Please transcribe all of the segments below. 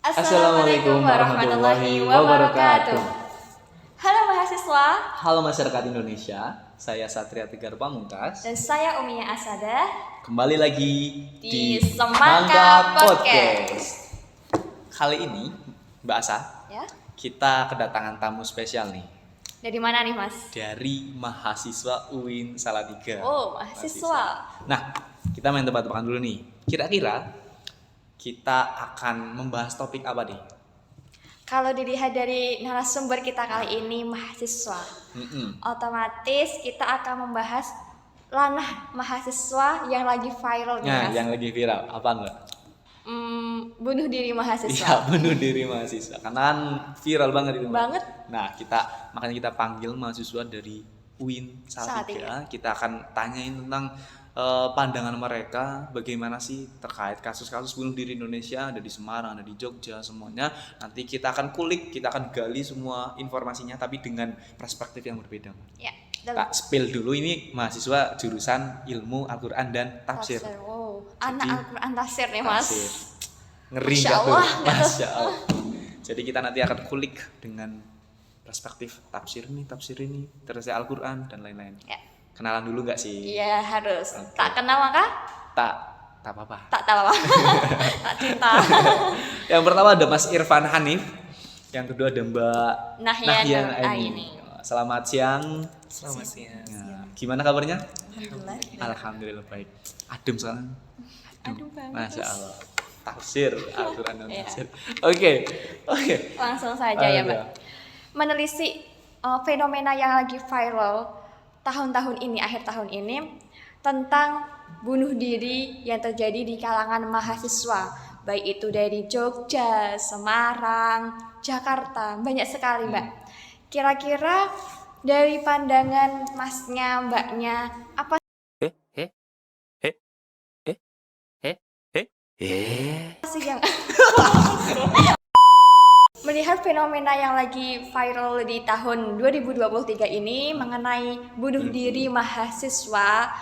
Assalamualaikum warahmatullahi wabarakatuh. Halo mahasiswa. Halo masyarakat Indonesia, saya Satria Tegar Pamungkas. Dan saya Umiyah Asada. Kembali lagi di Semangka Podcast. Kali ini, Mbak Asa, Ya. kita kedatangan tamu spesial nih. Dari mana nih, Mas? Dari mahasiswa UIN Salatiga. Oh, mahasiswa. Nah, kita main tebak-tebakan dulu nih. Kira-kira kita akan membahas topik apa nih? Kalau dilihat dari narasumber kita kali ini mahasiswa, otomatis kita akan membahas ranah mahasiswa yang lagi viral nih, Nah, Mas. yang lagi viral apa enggak? Bunuh diri mahasiswa. Iya, bunuh diri mahasiswa. Karena kan viral banget itu. Banget. Nah, makanya kita panggil mahasiswa dari UIN Salatiga. Kita akan tanyain tentang pandangan mereka bagaimana sih terkait kasus-kasus bunuh diri Indonesia, ada di Semarang, ada di Jogja, semuanya. Nanti kita akan kulik, kita akan gali semua informasinya tapi dengan perspektif yang berbeda. Ya, Tak spill dulu, ini mahasiswa jurusan Ilmu Al-Qur'an dan Tafsir. Wow, anak Al-Qur'an tafsir nih, Mas. Tafsir. Ngeri Masya nggak tuh? Allah, Masya Allah. Jadi kita nanti akan kulik dengan perspektif tafsir ini, terus Al-Qur'an dan lain-lain. Ya. Kenalan dulu nggak sih? Iya, harus. Oke. Tak kenal maka Tak apa-apa. tak tahu apa. Tak cinta. Yang pertama ada Mas Irfan Hanif, yang kedua ada Mbak Nahyan Aini. Selamat siang. Selamat siang. Nah, gimana kabarnya? Alhamdulillah. Alhamdulillah baik. Adem sekarang. Aduh banget. Masya Allah. Tafsir Al-Qur'an dan Iya. tafsir. Oke. Langsung saja ya, Mbak. Menelisik fenomena yang lagi viral tahun-tahun ini, akhir tahun ini, tentang bunuh diri yang terjadi di kalangan mahasiswa, baik itu dari Jogja, Semarang, Jakarta, banyak sekali, Mbak. Kira-kira dari pandangan masnya, mbaknya, apa sih yang melihat fenomena yang lagi viral di tahun 2023 ini mengenai bunuh diri mahasiswa,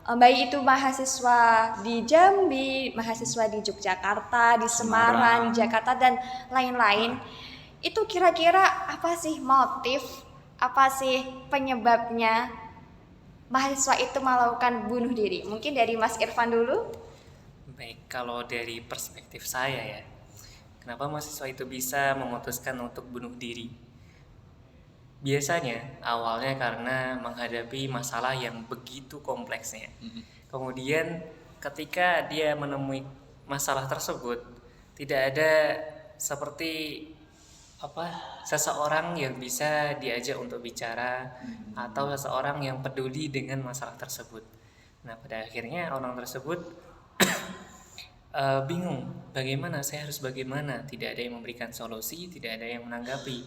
baik itu mahasiswa di Jambi, mahasiswa di Yogyakarta, di Semarang, Jakarta dan lain-lain. Itu kira-kira apa sih motif, apa sih penyebabnya mahasiswa itu melakukan bunuh diri? Mungkin dari Mas Irfan dulu. Baik, kalau dari perspektif saya ya, kenapa mahasiswa itu bisa memutuskan untuk bunuh diri? Biasanya awalnya karena menghadapi masalah yang begitu kompleksnya. Kemudian ketika dia menemui masalah tersebut, tidak ada seperti seseorang yang bisa diajak untuk bicara atau seseorang yang peduli dengan masalah tersebut. Nah, pada akhirnya orang tersebut bingung saya harus bagaimana, tidak ada yang memberikan solusi, tidak ada yang menanggapi.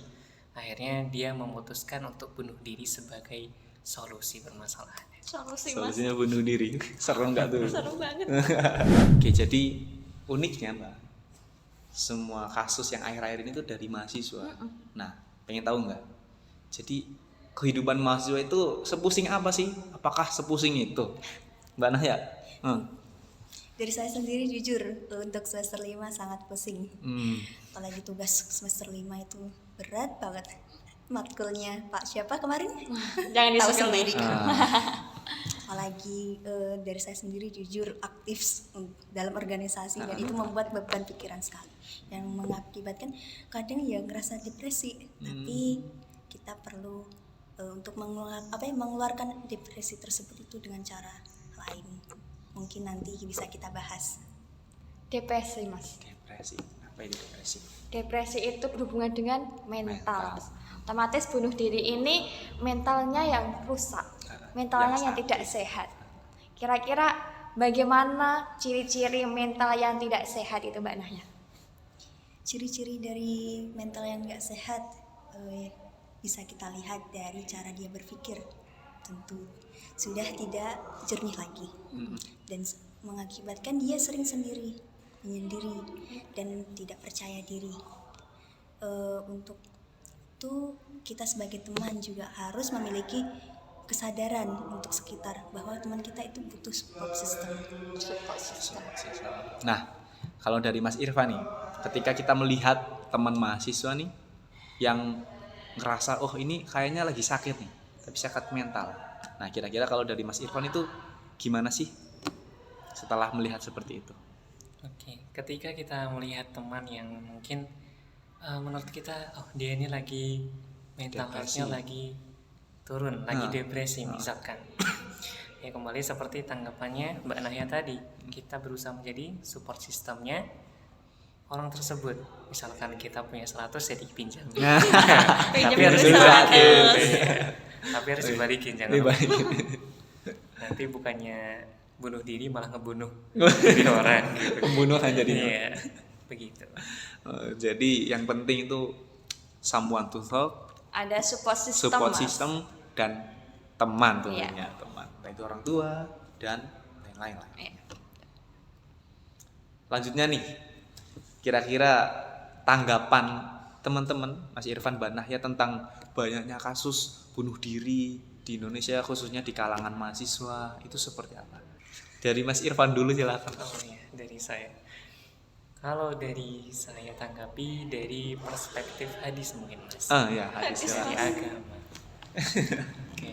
Akhirnya dia memutuskan untuk bunuh diri sebagai solusi permasalahannya. Solusinya bunuh diri. Seru nggak tuh? Seru banget. Oke, jadi uniknya Mbak, semua kasus yang akhir-akhir ini tuh dari mahasiswa. Nah, pengen tahu nggak? Jadi kehidupan mahasiswa itu sepusing apa sih? Apakah sepusing itu? Mbak Nahya? Dari saya sendiri jujur untuk semester 5 sangat pusing. Apalagi tugas semester 5 itu berat banget. Matkulnya Pak siapa kemarin? Jangan Tahu di-spill sendiri. nih. Apalagi dari saya sendiri jujur aktif dalam organisasi dan itu membuat beban pikiran sekali. Yang mengakibatkan kadang ya ngerasa depresi. Tapi kita perlu untuk mengeluarkan depresi tersebut itu dengan cara lain. Mungkin nanti bisa kita bahas. Depresi, Mas. Depresi. Apa itu depresi? Depresi itu berhubungan dengan mental. Otomatis bunuh diri ini mentalnya yang rusak, mentalnya yang tidak sehat. Kira-kira bagaimana ciri-ciri mental yang tidak sehat itu, Mbak Nahya? Ciri-ciri dari mental yang nggak sehat bisa kita lihat dari cara dia berpikir. Tentu sudah tidak jernih lagi dan mengakibatkan dia sering menyendiri dan tidak percaya diri. Untuk itu kita sebagai teman juga harus memiliki kesadaran untuk sekitar bahwa teman kita itu butuh support system. Nah, Kalau dari Mas Irfan nih, ketika kita melihat teman mahasiswa nih yang ngerasa oh ini kayaknya lagi sakit nih, tapi sakit mental. Nah, kira-kira kalau dari Mas Irfan itu gimana sih setelah melihat seperti itu? Oke, ketika kita melihat teman yang mungkin menurut kita, oh dia ini lagi mental Depresi. health-nya lagi turun, lagi depresi misalkan. Ya kembali seperti tanggapannya Mbak Nahya tadi, kita berusaha menjadi support sistemnya orang tersebut. Misalkan kita punya 100 ya dipinjam. Tapi harus dibalikin. Tapi harus dibalikin, jangan lupa. Nanti bukannya bunuh diri malah ngebunuh diri orang gitu. Pembunuhan jadinya. Iya, begitu. Jadi yang penting itu someone to talk, Ada support system, support Mas. system, dan teman tentunya, Iya. teman. Nah, itu orang tua dan lain-lain lah. Iya. Lanjutnya nih, kira-kira tanggapan teman-teman Mas Irfan, Mbak Nahya tentang banyaknya kasus bunuh diri di Indonesia, khususnya di kalangan mahasiswa, itu seperti apa? Dari Mas Irfan dulu silakan. Oh ya, dari saya. Kalau dari saya tanggapi dari perspektif hadis mungkin Mas. Ya, hadis Dari silakan. agama. Oke.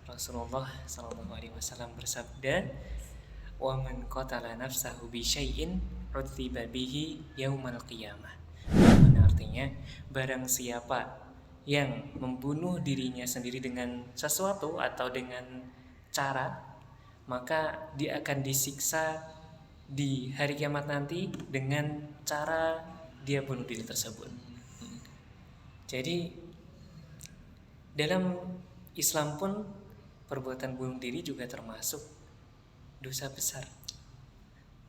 Rasulullah SAW bersabda, "Wa man qatala nafsahu bi syai'in utiba bihi yaumal qiyamah." Mana artinya, barang siapa yang membunuh dirinya sendiri dengan sesuatu atau dengan cara, maka dia akan disiksa di hari kiamat nanti dengan cara dia bunuh diri tersebut. Jadi dalam Islam pun perbuatan bunuh diri juga termasuk dosa besar.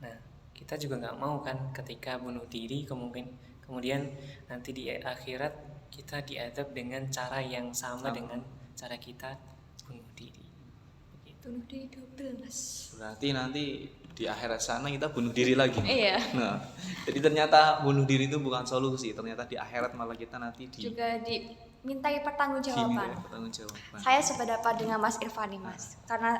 Nah, kita juga nggak mau kan ketika bunuh diri kemudian nanti di akhirat kita diadab dengan cara yang sama dengan cara kita bunuh diri. Begitu. Bunuh diri double, Mas. Berarti nanti di akhirat sana kita bunuh diri lagi. Iya. Nah, jadi ternyata bunuh diri itu bukan solusi. Ternyata di akhirat malah kita nanti Juga dimintai pertanggungjawaban. pertanggungjawaban. Saya sependapat dengan Mas Irfan nih, Mas. Karena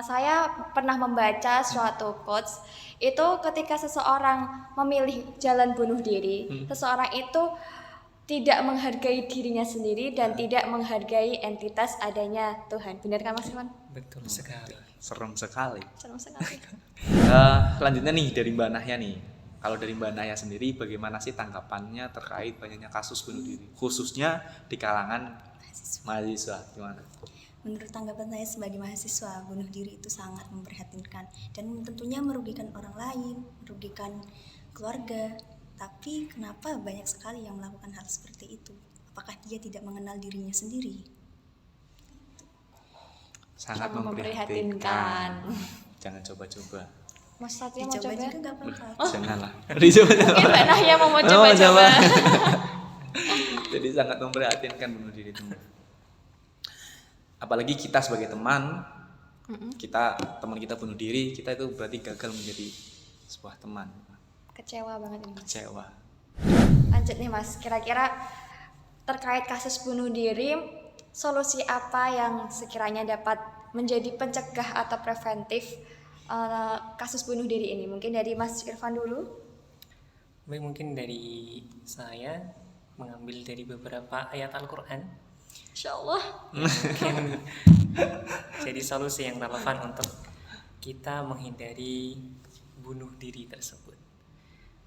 saya pernah membaca suatu quotes itu ketika seseorang memilih jalan bunuh diri, seseorang itu tidak menghargai dirinya sendiri dan tidak menghargai entitas adanya Tuhan. Benar kan Mas Irfan? Betul sekali. Serem sekali. Serem sekali. Selanjutnya nih dari Mbak Nahya nih. Kalau dari Mbak Nahya sendiri bagaimana sih tanggapannya terkait banyaknya kasus bunuh diri, khususnya di kalangan mahasiswa? Gimana? Menurut tanggapan saya sebagai mahasiswa, bunuh diri itu sangat memprihatinkan dan tentunya merugikan orang lain, merugikan keluarga. Tapi kenapa banyak sekali yang melakukan hal seperti itu? Apakah dia tidak mengenal dirinya sendiri? Sangat Sangat memprihatinkan. Jangan coba-coba. Mas Satya mau Dicoba coba? juga gak apa-apa. Janganlah. Dicoba-coba. Mungkin Mbak Nahya mau Oh, coba-coba. coba. Jadi sangat memprihatinkan bunuh diri itu. Apalagi kita sebagai teman, teman kita bunuh diri, kita itu berarti gagal menjadi sebuah teman. Kecewa banget ini, Mas. Kecewa. Lanjut nih Mas, kira-kira terkait kasus bunuh diri, solusi apa yang sekiranya dapat menjadi pencegah atau preventif kasus bunuh diri ini? Mungkin dari Mas Irfan dulu. Baik, mungkin dari saya mengambil dari beberapa ayat Al-Quran. Insyaallah. Mungkin jadi solusi yang relevan untuk kita menghindari bunuh diri tersebut.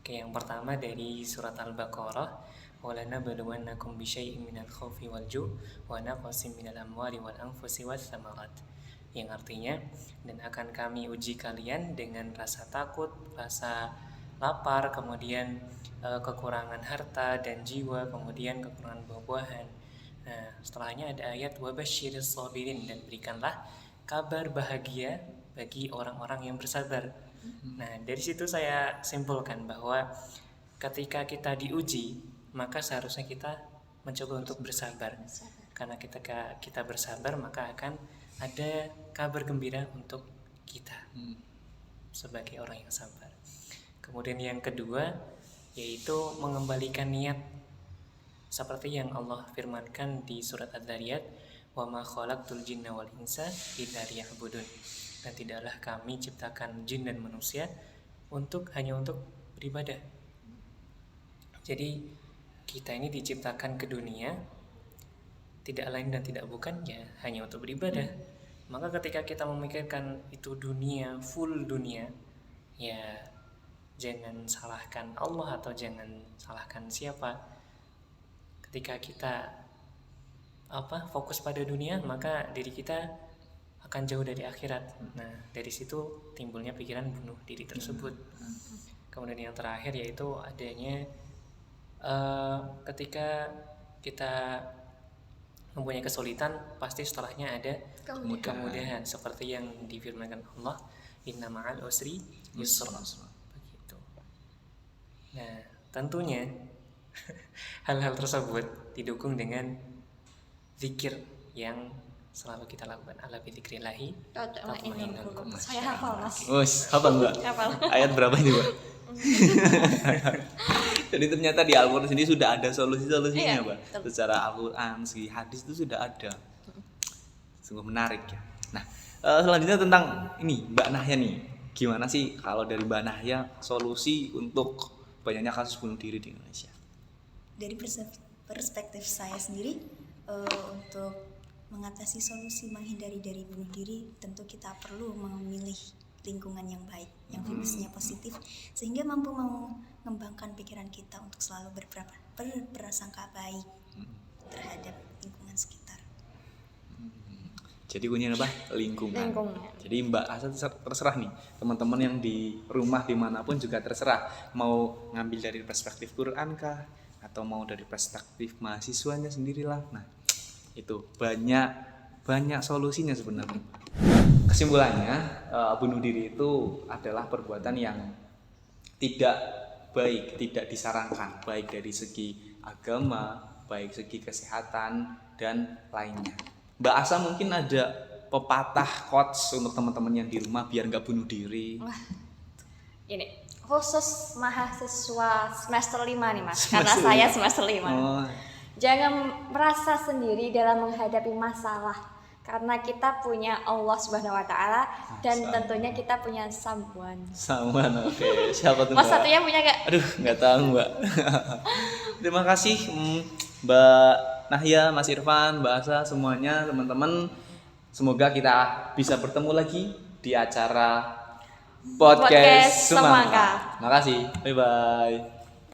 Oke, yang pertama dari surat Al-Baqarah, وَلَنَبْلُوَنَّكُمْ بِشَيْءٍ مِنَ الْخَوْفِ وَالْجُوعِ وَنَقْصٍ مِنَ الْأَمْوَالِ وَالْأَنْفُسِ وَالثَّمَرَاتِ, yang artinya, dan akan kami uji kalian dengan rasa takut, rasa lapar, kemudian kekurangan harta dan jiwa, kemudian kekurangan buah-buahan. Nah, setelahnya ada ayat wabasyiris sabirin, dan berikanlah kabar bahagia bagi orang-orang yang bersabar. Nah, dari situ saya simpulkan bahwa ketika kita diuji, maka seharusnya kita mencoba untuk bersabar. Karena ketika kita bersabar, maka akan ada kabar gembira untuk kita sebagai orang yang sabar. Kemudian yang kedua, yaitu mengembalikan niat, seperti yang Allah firmankan di surat Ad-Dariyat, wa ma khalaqtul jinna wal insa illa liya'budun, dan tidaklah kami ciptakan jin dan manusia hanya untuk beribadah. Jadi kita ini diciptakan ke dunia tidak lain dan tidak bukan ya hanya untuk beribadah. Maka ketika kita memikirkan itu dunia, full dunia, ya jangan salahkan Allah atau jangan salahkan siapa. Ketika kita fokus pada dunia, maka diri kita akan jauh dari akhirat. Nah, dari situ timbulnya pikiran bunuh diri tersebut. Kemudian yang terakhir yaitu adanya ketika kita mempunyai kesulitan, pasti setelahnya ada kemudahan seperti yang difirmankan Allah, inna ma'al usri yusra. Begitu. Nah, tentunya hal-hal tersebut didukung dengan zikir yang selalu kita lakukan. Ala bi dzikrillahi tatma'innul qulub. Saya hafal, Mas. Hafal Mbak? Hafal. Ayat berapa nih Mbak? Jadi ternyata di Al-Quran sendiri sudah ada solusi-solusinya, Mbak. Secara Al-Quran, segi hadis itu sudah ada. Sungguh menarik ya. Nah, selanjutnya tentang ini Mbak Nahya nih. Gimana sih kalau dari Mbak Nahya solusi untuk banyaknya kasus bunuh diri di Indonesia? Dari perspektif saya sendiri, untuk mengatasi solusi menghindari dari bunuh diri, tentu kita perlu memilih lingkungan yang baik, yang vibesnya positif, sehingga mampu mengembangkan pikiran kita untuk selalu berprasangka baik terhadap lingkungan sekitar. Jadi kuncinya apa? Lingkungan. Jadi Mbak Asa terserah nih, teman-teman yang di rumah dimanapun juga terserah mau ngambil dari perspektif Quran kah, atau mau dari perspektif mahasiswanya sendirilah. Nah, itu banyak solusinya sebenarnya. Kesimpulannya, bunuh diri itu adalah perbuatan yang tidak baik, tidak disarankan, baik dari segi agama, baik segi kesehatan dan lainnya. Mbak Asa mungkin ada pepatah quotes untuk teman-teman yang di rumah biar nggak bunuh diri. Wah, ini khusus mahasiswa semester 5 nih Mas, karena saya semester 5. Jangan merasa sendiri dalam menghadapi masalah, karena kita punya Allah Subhanahu wa Ta'ala dan tentunya kita punya someone. Oke. Siapa tuh Mbak? Mas satunya punya gak? Aduh, nggak tahu Mbak. Terima kasih Mbak Nahya, Mas Irfan, Mbak Asa, semuanya teman-teman. Semoga kita bisa bertemu lagi di acara Podcast Semangka. Makasih. Bye bye.